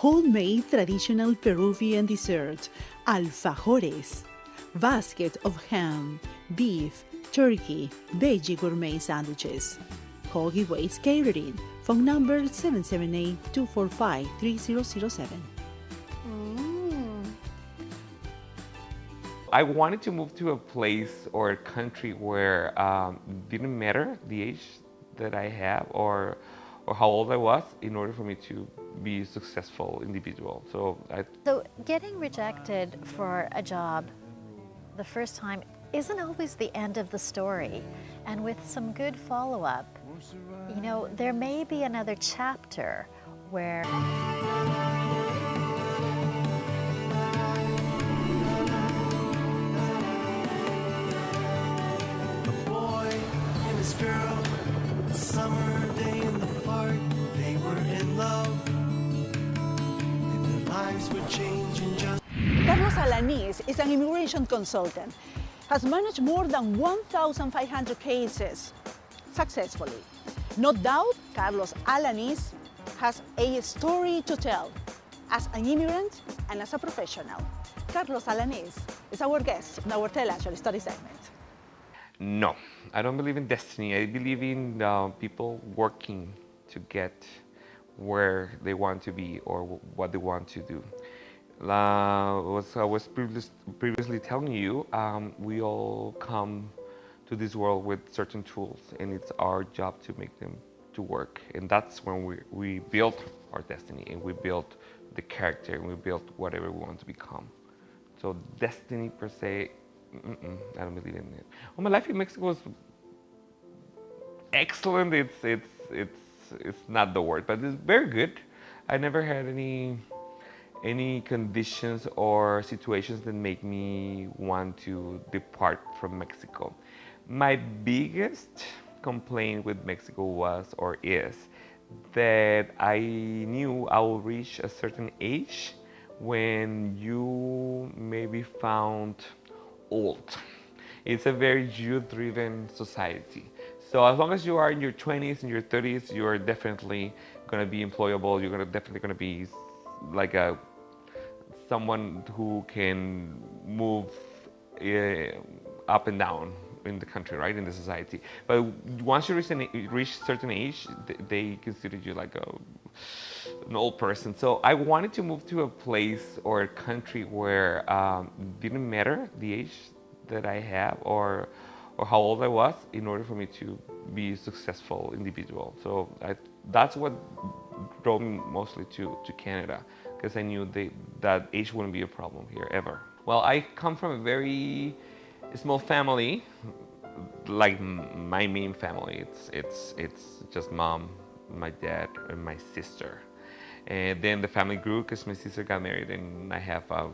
homemade traditional Peruvian dessert, alfajores, basket of ham, beef, turkey, veggie gourmet sandwiches. Call Giveaways Catering, phone number 778-245-3007. I wanted to move to a place or a country where didn't matter the age that I have or how old I was in order for me to be a successful individual. So getting rejected for a job the first time isn't always the end of the story. And with some good follow-up, you know, there may be another chapter where girl, a summer day in the park, they were in love, and their lives were changing just. Carlos Alanis is an immigration consultant, has managed more than 1,500 cases successfully. No doubt, Carlos Alanis has a story to tell as an immigrant and as a professional. Carlos Alanis is our guest in our Tell Actually Story segment. no, I don't believe in destiny. I believe in people working to get where they want to be or what they want to do. As I was previously telling you, we all come to this world with certain tools, and it's our job to make them to work. And that's when we build our destiny, and we build the character, and we build whatever we want to become. So destiny per se, I don't believe in it. Well, my life in Mexico was excellent. It's not the word, but it's very good. I never had any conditions or situations that make me want to depart from Mexico. My biggest complaint with Mexico was or is that I knew I will reach a certain age when you maybe found old. It's a very youth-driven society. So as long as you are in your 20s and your 30s, you are definitely going to be employable. You're definitely going to be like someone who can move up and down in the country, right, in the society. But once you reach a certain age, they consider you like an old person. So I wanted to move to a place or a country where didn't matter the age that I have or how old I was in order for me to be a successful individual. So that's what drove me mostly to Canada, because I knew that age wouldn't be a problem here ever. Well, I come from a very small family, like my main family. It's just mom, my dad, and my sister. And then the family grew because my sister got married, and I have a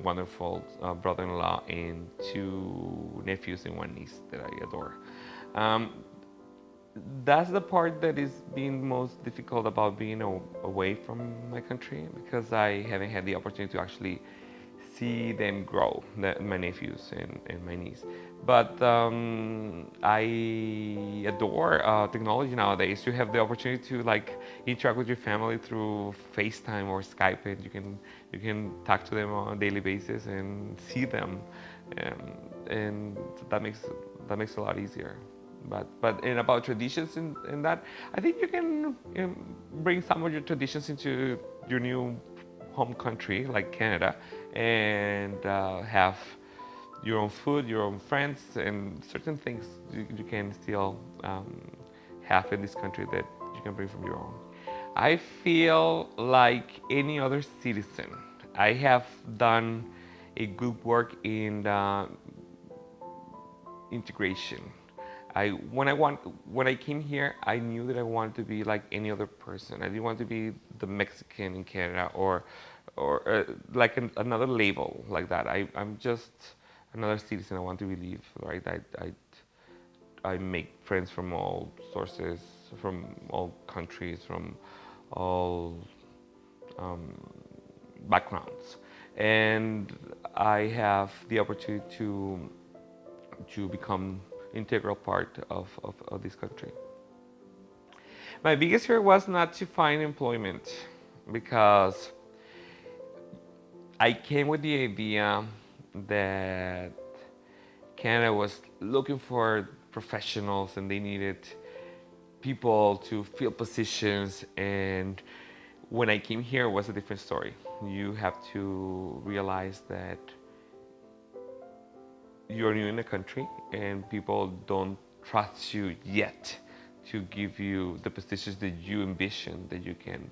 wonderful brother-in-law and 2 nephews and 1 niece that I adore. That's the part that is being most difficult about being away from my country, because I haven't had the opportunity to actually see them grow, my nephews and my niece. But I adore technology nowadays. You have the opportunity to like interact with your family through FaceTime or Skype, and you can talk to them on a daily basis and see them, and that makes a lot easier. But in about traditions and that, I think you can bring some of your traditions into your new home country like Canada, and have your own food, your own friends, and certain things you can still have in this country that you can bring from your own. I feel like any other citizen. I have done a good work in integration. When I came here, I knew that I wanted to be like any other person. I didn't want to be the Mexican in Canada or like another label like that. I'm just another citizen. I want to believe, right? I make friends from all sources, from all countries, from all backgrounds, and I have the opportunity to become integral part of this country. My biggest fear was not to find employment, because I came with the idea that Canada was looking for professionals and they needed people to fill positions. And when I came here, it was a different story. You have to realize that you're new in the country and people don't trust you yet to give you the positions that you envision that you can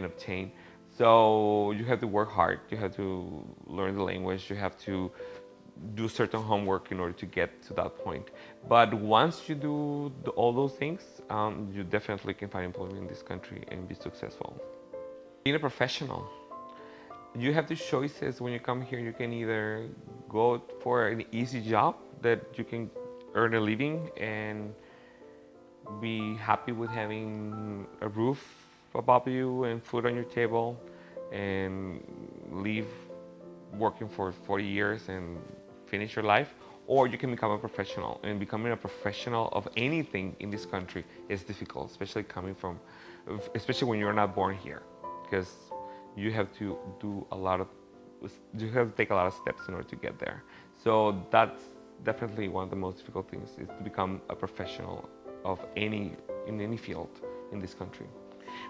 obtain. So you have to work hard. You have to learn the language. You have to do certain homework in order to get to that point. But once you do all those things, you definitely can find employment in this country and be successful. Being a professional, you have the choices when you come here. You can either go for an easy job that you can earn a living and be happy with having a roof above you and food on your table and leave working for 40 years and finish your life, or you can become a professional. And becoming a professional of anything in this country is difficult, especially when you're not born here, because you have to take a lot of steps in order to get there. So that's definitely one of the most difficult things, is to become a professional in any field in this country.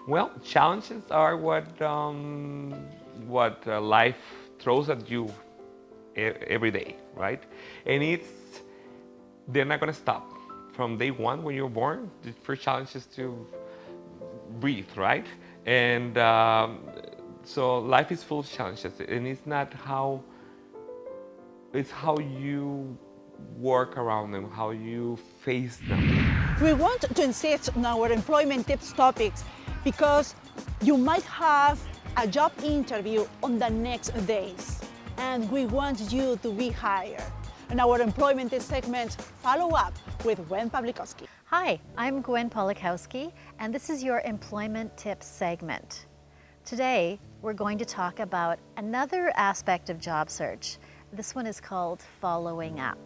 Well, challenges are what life throws at you every day, right? And they're not going to stop. From day one when you're born, the first challenge is to breathe, right? And so life is full of challenges, and it's how you work around them, how you face them. We want to insist on our employment tips topics because you might have a job interview on the next days, and we want you to be hired. In our employment tips segment, follow up with Gwen Pawlikowski. Hi, I'm Gwen Pawlikowski, and this is your employment tips segment. Today, we're going to talk about another aspect of job search. This one is called following up.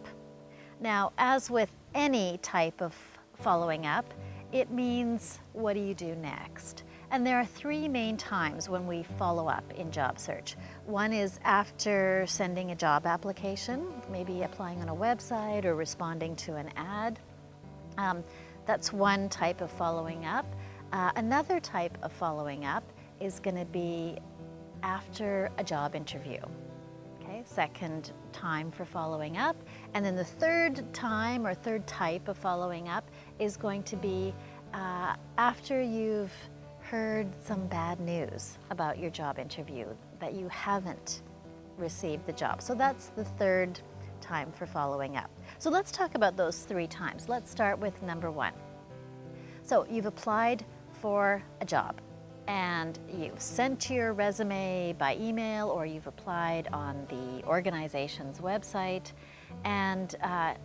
Now, as with any type of following up, it means, what do you do next? And there are three main times when we follow up in job search. One is after sending a job application, maybe applying on a website or responding to an ad. That's one type of following up. Another type of following up is going to be after a job interview. Okay, second time for following up. And then the third time or third type of following up is going to be after you've heard some bad news about your job interview, that you haven't received the job. So that's the third time for following up. So let's talk about those three times. Let's start with number one. So you've applied for a job and you've sent your resume by email, or you've applied on the organization's website, and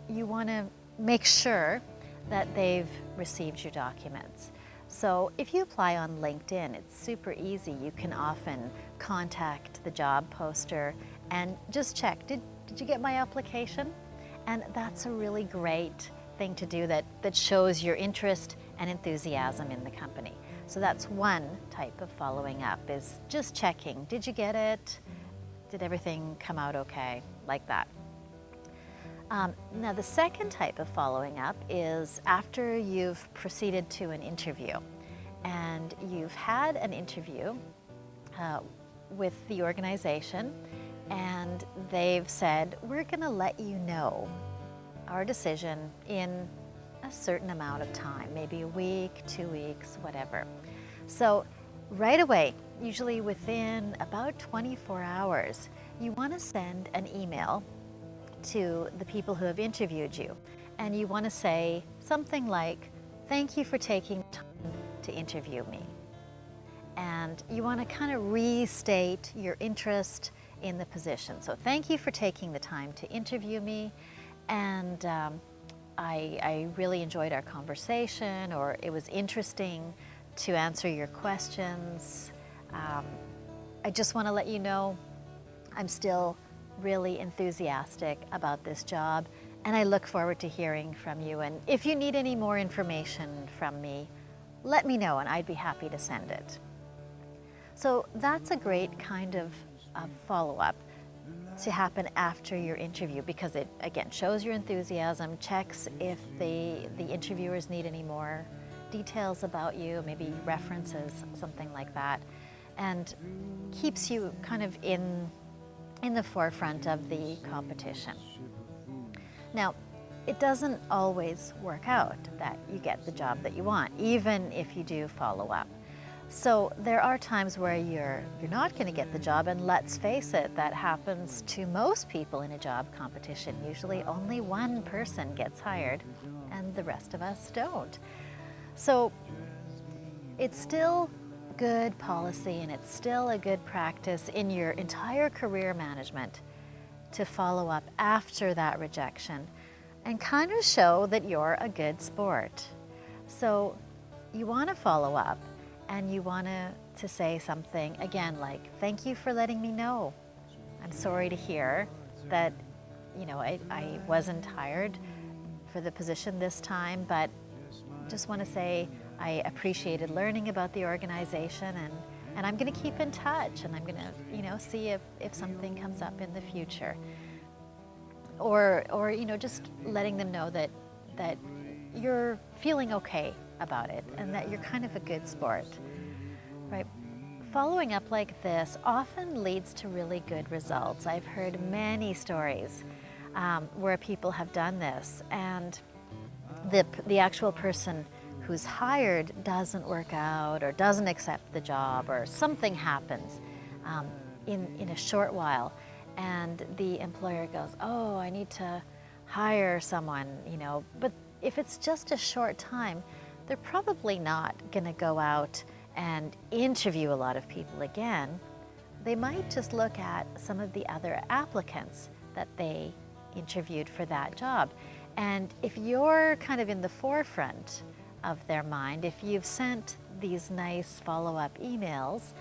you want to make sure that they've received your documents. So if you apply on LinkedIn, it's super easy. You can often contact the job poster and just check, did you get my application? And that's a really great thing to do that shows your interest and enthusiasm in the company. So that's one type of following up, is just checking, did you get it? Did everything come out okay? Like that. Now the second type of following up is after you've proceeded to an interview, and you've had an interview with the organization, and they've said, we're going to let you know our decision in a certain amount of time, maybe a week, 2 weeks, whatever. So right away, usually within about 24 hours, you want to send an email to the people who have interviewed you, and you want to say something like, thank you for taking time to interview me. And you want to kind of restate your interest in the position. So thank you for taking the time to interview me, and I really enjoyed our conversation, or it was interesting to answer your questions. I just want to let you know I'm still really enthusiastic about this job, and I look forward to hearing from you. And if you need any more information from me, let me know and I'd be happy to send it. So that's a great kind of of follow-up to happen after your interview, because it, again, shows your enthusiasm, checks if the interviewers need any more details about you, maybe references, something like that, and keeps you kind of in the forefront of the competition. Now, it doesn't always work out that you get the job that you want, even if you do follow up. So there are times where you're not going to get the job, and let's face it, that happens to most people in a job competition. Usually only one person gets hired and the rest of us don't. So it's still good policy and it's still a good practice in your entire career management to follow up after that rejection and kind of show that you're a good sport. So you want to follow up and you want to say something, again, like, thank you for letting me know. I'm sorry to hear that, you know, I wasn't hired for the position this time, but just want to say I appreciated learning about the organization, and I'm going to keep in touch, and I'm going to, you know, see if something comes up in the future. Or you know, just letting them know that you're feeling okay about it and that you're kind of a good sport, right? Following up like this often leads to really good results. I've heard many stories where people have done this, and the actual person who's hired doesn't work out or doesn't accept the job, or something happens in a short while, and the employer goes, oh, I need to hire someone, you know. But if it's just a short time, they're probably not going to go out and interview a lot of people again. They might just look at some of the other applicants that they interviewed for that job. And if you're kind of in the forefront of their mind, if you've sent these nice follow-up emails,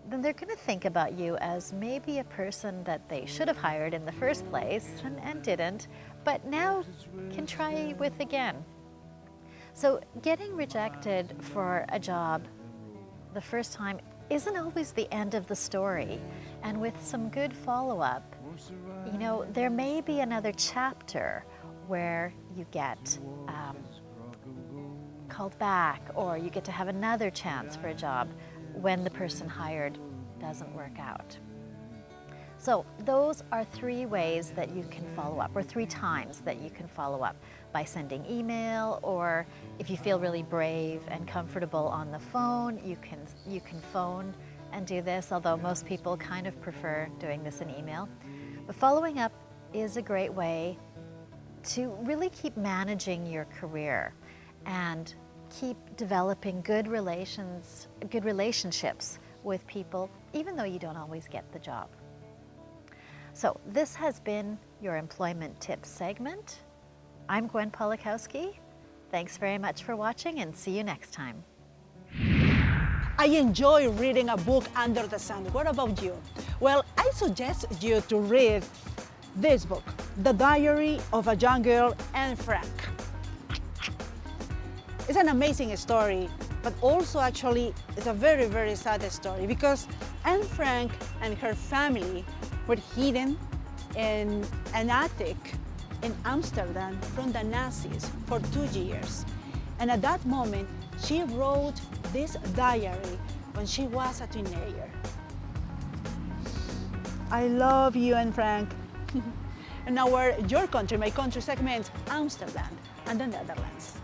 then they're going to think about you as maybe a person that they should have hired in the first place and didn't, but now can try with again. So getting rejected for a job the first time isn't always the end of the story. And with some good follow-up, you know, there may be another chapter where you get called back, or you get to have another chance for a job when the person hired doesn't work out. So those are 3 ways that you can follow up, or 3 times that you can follow up: by sending email, or if you feel really brave and comfortable on the phone, you can phone and do this, although most people kind of prefer doing this in email. But following up is a great way to really keep managing your career and keep developing good relationships with people, even though you don't always get the job. So this has been your Employment Tips segment. I'm Gwen Polakowski. Thanks very much for watching, and see you next time. I enjoy reading a book under the sun. What about you? Well, I suggest you to read this book, The Diary of a Young Girl, Anne Frank. It's an amazing story, but also actually it's a very, very sad story, because Anne Frank and her family were hidden in an attic in Amsterdam from the Nazis for 2 years. And at that moment, she wrote this diary when she was a teenager. I love you, Anne Frank. And now Your Country, My Country segment, Amsterdam and the Netherlands.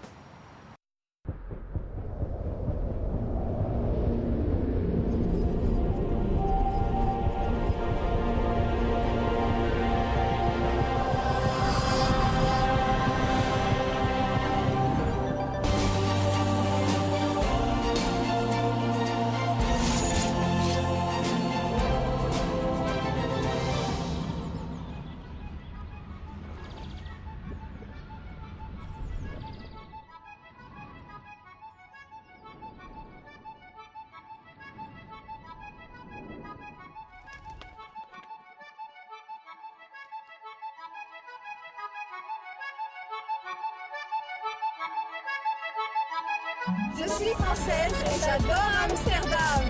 Je suis française et j'adore Amsterdam.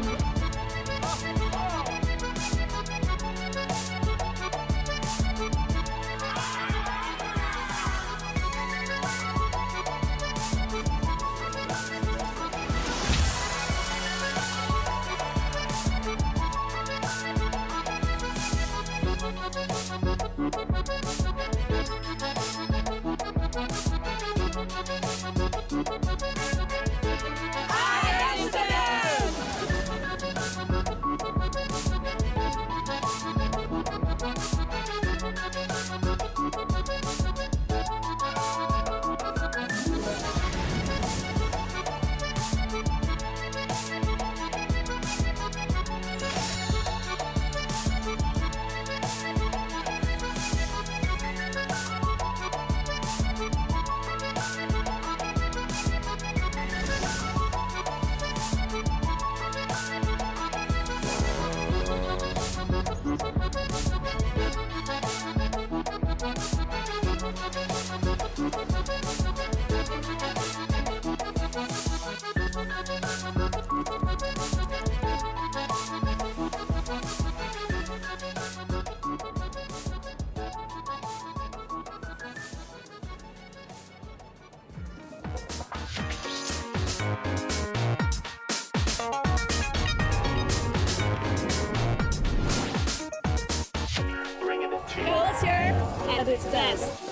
at its best.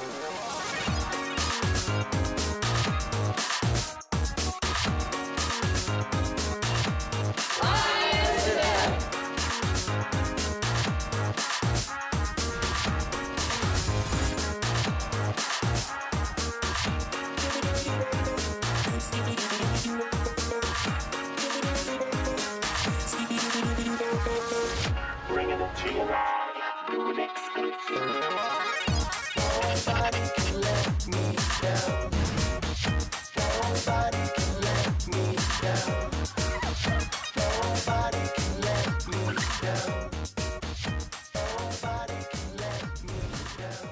Bringing it to you live, new and exclusive. Nobody can let me down. Nobody can let me down. Nobody can let me down. Nobody can let me down.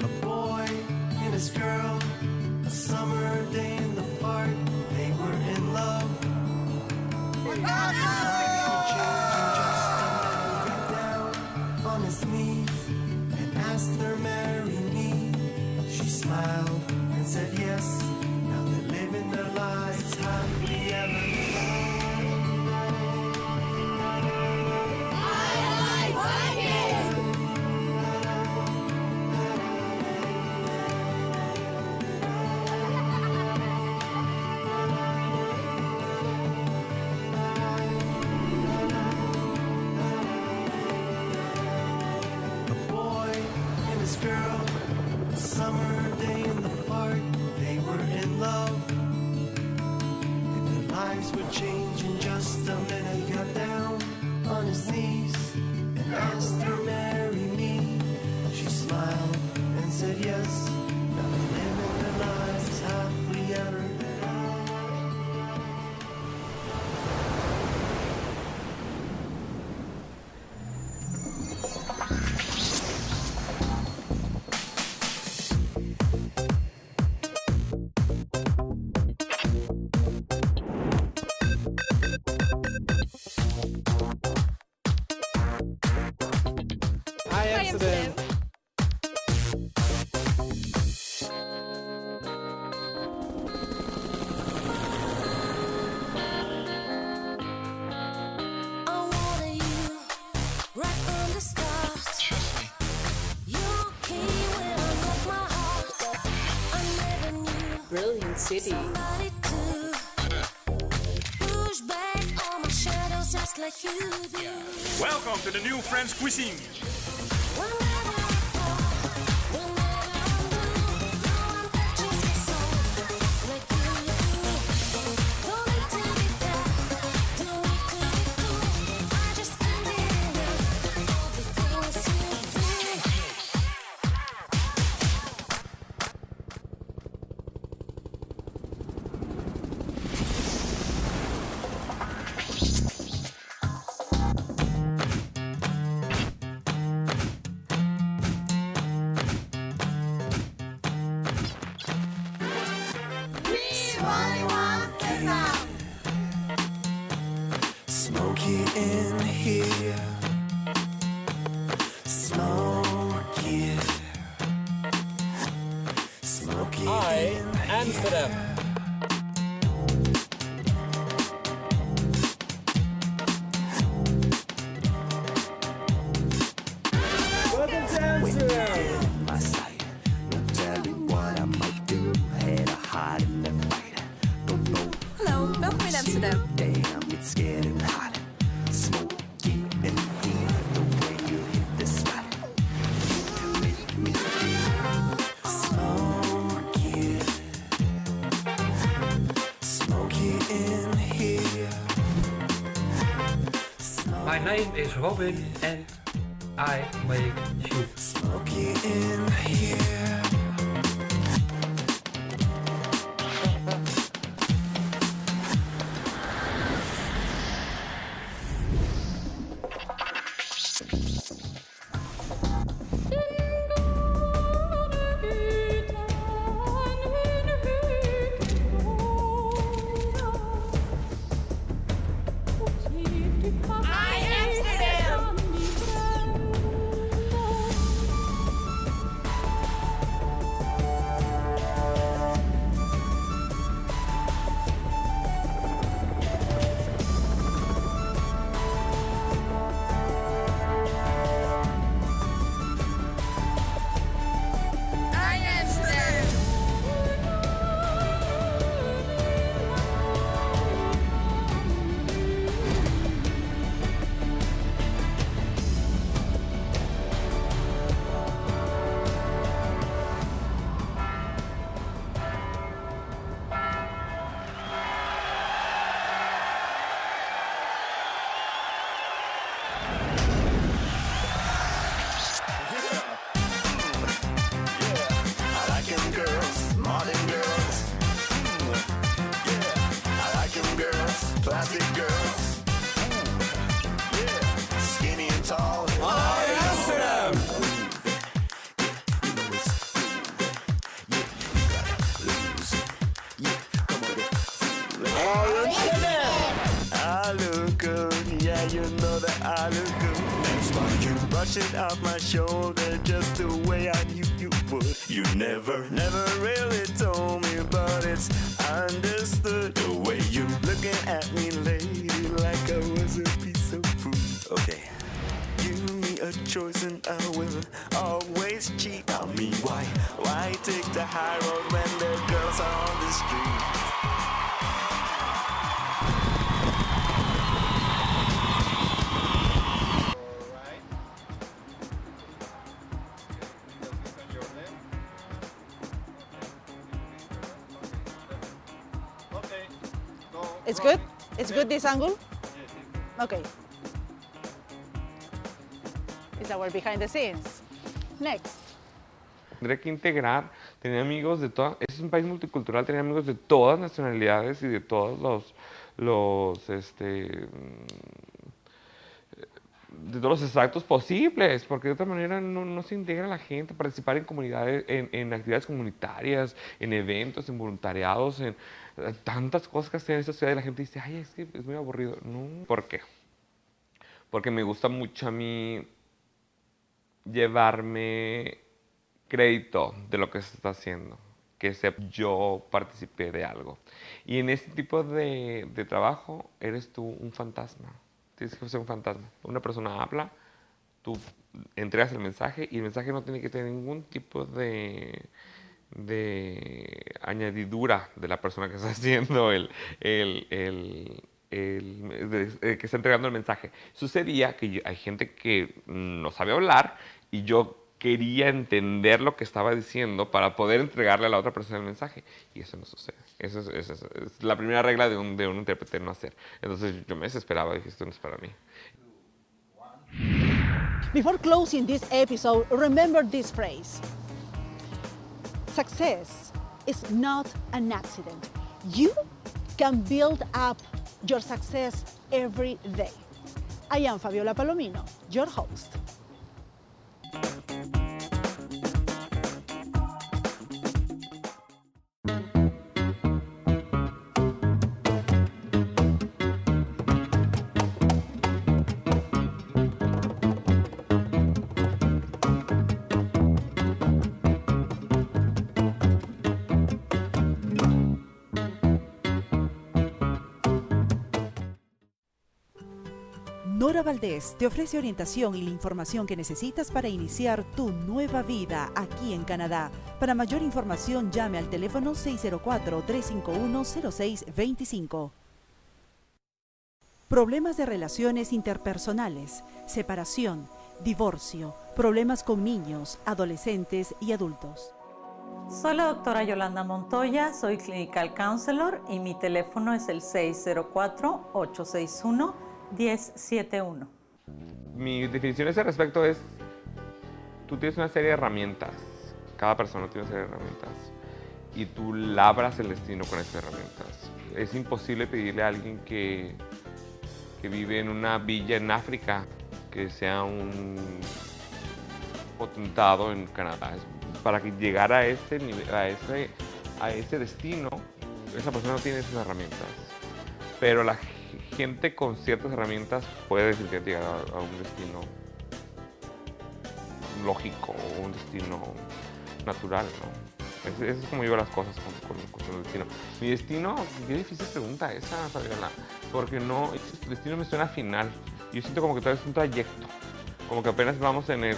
A boy and his girl, a summer day in the park, they were in love. Life would change in just a minute. Got down on his knees and asked her, marry me. She smiled and said yes. Now they're living their lives happily ever A boy and his girl, a summer day in the park, they were in love. And their lives would change in just a minute. Got down on his knees and asked her, marry me. She smiled and said yes. Now they're living their lives happily ever Hi, Amsterdam. I wanted you right from the start. Trust me. You came when I broke my heart. I never knew Brilliant city. somebody to push back all my shadows just like you do. Welcome to the new French cuisine. Whenever I fall, whenever I'm blue, no one touches my soul like you do. Don't need to be tough, don't need to be cool. I just can't get enough of the things you do. Smoky in here, smoky, smoky Hi, in Amsterdam. Welcome to Amsterdam. my sight. No telling what I might do. Had a heart in the fight. Don't know. Hallo, welkom in Amsterdam. Damn, it's getting hot. Smoky in here. The way you hit the spot. You make me feel smoky. Smoky in here. My name is Robin and I make shoes. Smoky in here. you know that I look good. That's why you brush it off my shoulder just the way I knew you would. You never really told me, but it's understood. The way you looking at me, lady, like I was a piece of fruit. Okay. Give me a choice and I will always cheat on me. Why take the high road when the girls are on the street? It's good? It's good this angle? Okay. It's our behind the scenes. Next. Tendría que integrar, tener amigos de todas, es un país multicultural, tener amigos de todas nacionalidades y de todos de todos los extractos posibles, porque de otra manera no se integra la gente, participar en comunidades, en actividades comunitarias, en eventos, en voluntariados, en tantas cosas que hacen en esta ciudad y la gente dice, ay, es que es muy aburrido. No, ¿por qué? Porque me gusta mucho a mí llevarme crédito de lo que se está haciendo, que yo participé de algo. Y en este tipo de trabajo eres tú un fantasma. Tienes que ser un fantasma. Una persona habla, tú entregas el mensaje y el mensaje no tiene que tener ningún tipo de añadidura de la persona que está haciendo que está entregando el mensaje. Sucedía que hay gente que no sabe hablar y yo quería entender lo que estaba diciendo para poder entregarle a la otra persona el mensaje. Y eso no sucede. Eso es la primera regla de un intérprete, no hacer. Entonces yo me desesperaba y dije, esto no es para mí. Before closing this episode, remember this phrase. Success is not an accident. You can build up your success every day. I am Fabiola Palomino, your host. Nora Valdés te ofrece orientación y la información que necesitas para iniciar tu nueva vida aquí en Canadá. Para mayor información llame al teléfono 604-351-0625. Problemas de relaciones interpersonales, separación, divorcio, problemas con niños, adolescentes y adultos. Soy la doctora Yolanda Montoya, soy Clinical Counselor y mi teléfono es el 604-861-1071. Mi definición a ese respecto es, tú tienes una serie de herramientas, cada persona tiene una serie de herramientas, y tú labras el destino con esas herramientas. Es imposible pedirle a alguien que vive en una villa en África que sea un potentado en Canadá. Para que llegara a ese nivel, a ese destino, esa persona no tiene esas herramientas. Pero la gente con ciertas herramientas puede decir que llegar a un destino lógico o un destino natural, ¿no? Eso es como yo veo las cosas con el destino. Mi destino, qué difícil pregunta esa, Fabiola, porque no, el destino me suena final. Yo siento como que todavía es un trayecto, como que apenas vamos en el,